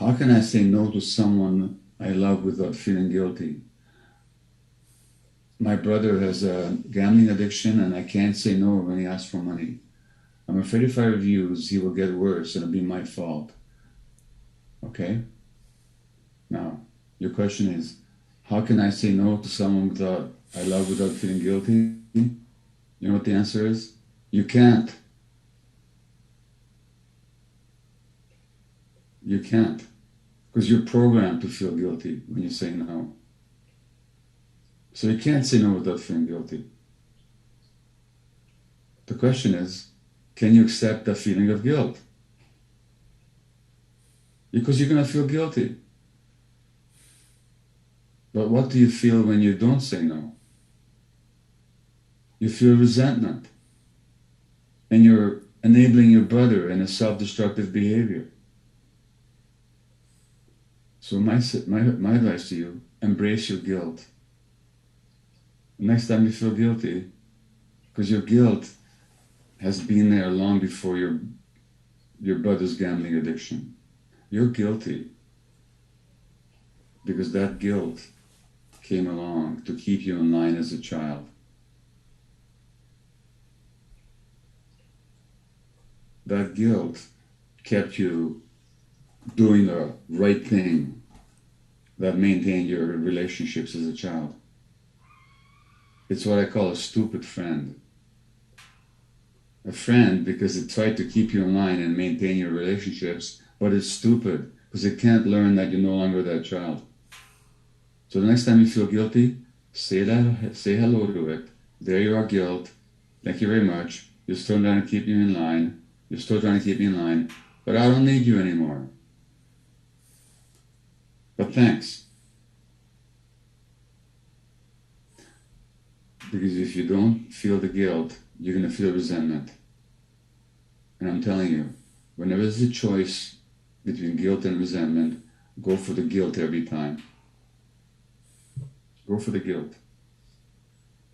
How can I say no to someone I love without feeling guilty? My brother has a gambling addiction and I can't say no when he asks for money. I'm afraid if I refuse, he will get worse and it'll be my fault. Okay? Now, your question is, how can I say no to someone without I love without feeling guilty? You know what the answer is? You can't. You can't. Because you're programmed to feel guilty when you say no. So you can't say no without feeling guilty. The question is, can you accept the feeling of guilt? Because you're going to feel guilty. But what do you feel when you don't say no? You feel resentment. And you're enabling your brother in a self-destructive behavior. So my advice to you, embrace your guilt. Next time you feel guilty, because your guilt has been there long before your brother's gambling addiction. You're guilty because that guilt came along to keep you in line as a child. That guilt kept you doing the right thing that maintained your relationships as a child. It's what I call a stupid friend. A friend because it tried to keep you in line and maintain your relationships, but it's stupid because it can't learn that you're no longer that child. So the next time you feel guilty, say hello to it. There you are, guilt. Thank you very much. You're still trying to keep me in line. You're still trying to keep me in line, but I don't need you anymore. But thanks. Because if you don't feel the guilt, you're going to feel resentment. And I'm telling you, whenever there's a choice between guilt and resentment, go for the guilt every time. Go for the guilt.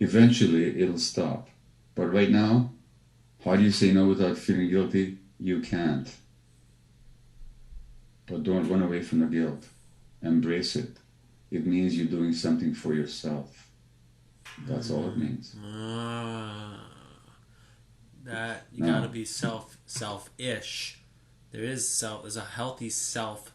Eventually, it'll stop. But right now, how do you say no without feeling guilty? You can't. But don't run away from the guilt. Embrace it. It means you're doing something for yourself. That's all it means. That you gotta Now, be selfish. There's a healthy self